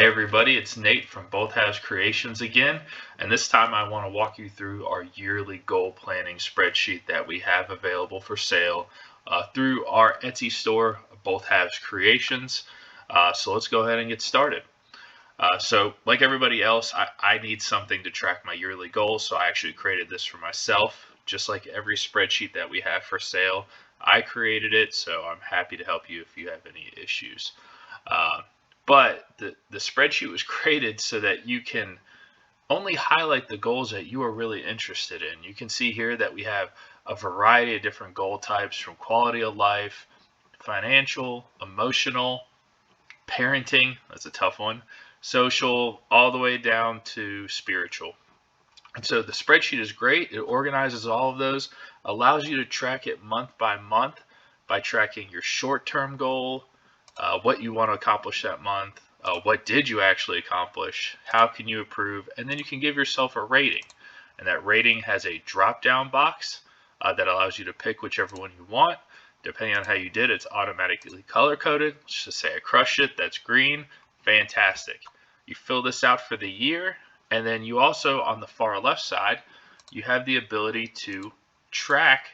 Hey everybody, it's Nate from Both Halves Creations again, and this time I want to walk you through our yearly goal planning spreadsheet that we have available for sale through our Etsy store, Both Halves Creations. So let's go ahead and get started. So like everybody else, I need something to track my yearly goals, so I actually created this for myself, just like every spreadsheet that we have for sale. I created it, so I'm happy to help you if you have any issues. But the spreadsheet was created so that you can only highlight the goals that you are really interested in. You can see here that we have a variety of different goal types, from quality of life, financial, emotional, parenting, that's a tough one, social, all the way down to spiritual. And so the spreadsheet is great. It organizes all of those, allows you to track it month by month by tracking your short-term goal, what you want to accomplish that month, what did you actually accomplish, how can you improve, and then you can give yourself a rating. And that rating has a drop-down box that allows you to pick whichever one you want. Depending on how you did, it's automatically color-coded. Let's just say I crushed it, that's green, fantastic. You fill this out for the year, and then you also, on the far left side, you have the ability to track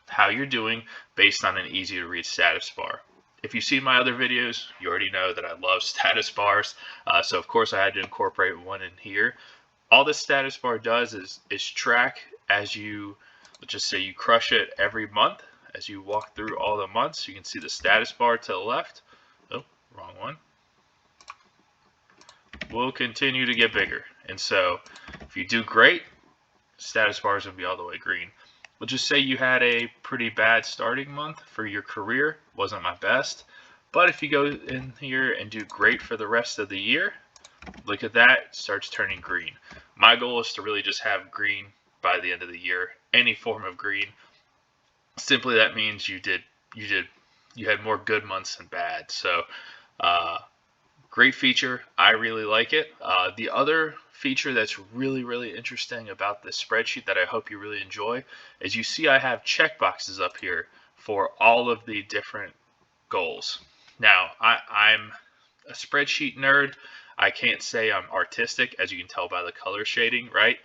how you're doing based on an easy-to-read status bar. If you've seen my other videos, you already know that I love status bars. So of course I had to incorporate one in here. All this status bar does is track as you, let's just say you crush it every month. As you walk through all the months, you can see the status bar to the left. Oh, wrong one. Will continue to get bigger. And so if you do great, status bar is going to be all the way green. Let's just say you had a pretty bad starting month for your career, wasn't my best, but if you go in here and do great for the rest of the year, look at that, it starts turning green. My goal is to really just have green by the end of the year, any form of green. Simply that means you had more good months than bad. So great feature. I really like it. The other feature that's really interesting about this spreadsheet that I hope you really enjoy is you see I have checkboxes up here for all of the different goals. Now, I'm a spreadsheet nerd. I can't say I'm artistic, as you can tell by the color shading, right?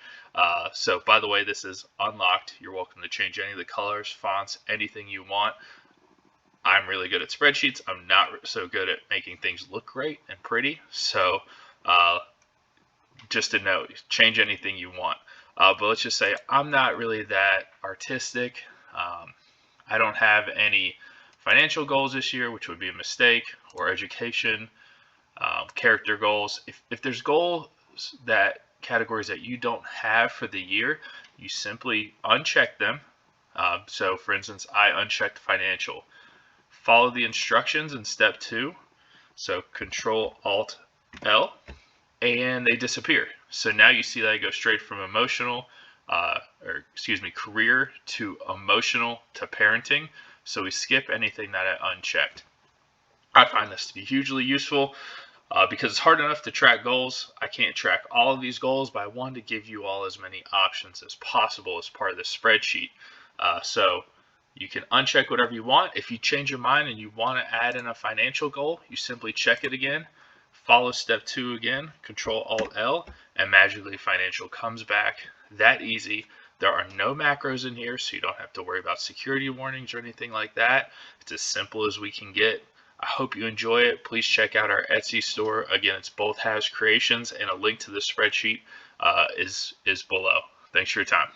So by the way, this is unlocked. You're welcome to change any of the colors, fonts, anything you want. I'm really good at spreadsheets. I'm not so good at making things look great and pretty. So just to note, change anything you want. But let's just say I'm not really that artistic. I don't have any financial goals this year, which would be a mistake, or education, character goals. If there's goals categories that you don't have for the year, you simply uncheck them. So for instance, I unchecked financial. Follow the instructions in step 2. So Control Alt L, and they disappear. So now you see that I go straight from career to emotional to parenting. So we skip anything that I unchecked. I find this to be hugely useful because it's hard enough to track goals. I can't track all of these goals, but I wanted to give you all as many options as possible as part of the spreadsheet. So you can uncheck whatever you want. If you change your mind and you want to add in a financial goal, you simply check it again, follow step 2 again, Control Alt L, and magically financial comes back. That easy. There are no macros in here, so you don't have to worry about security warnings or anything like that. It's as simple as we can get. I hope you enjoy it. Please check out our Etsy store. Again, it's Both Halves Creations, and a link to the spreadsheet is below. Thanks for your time.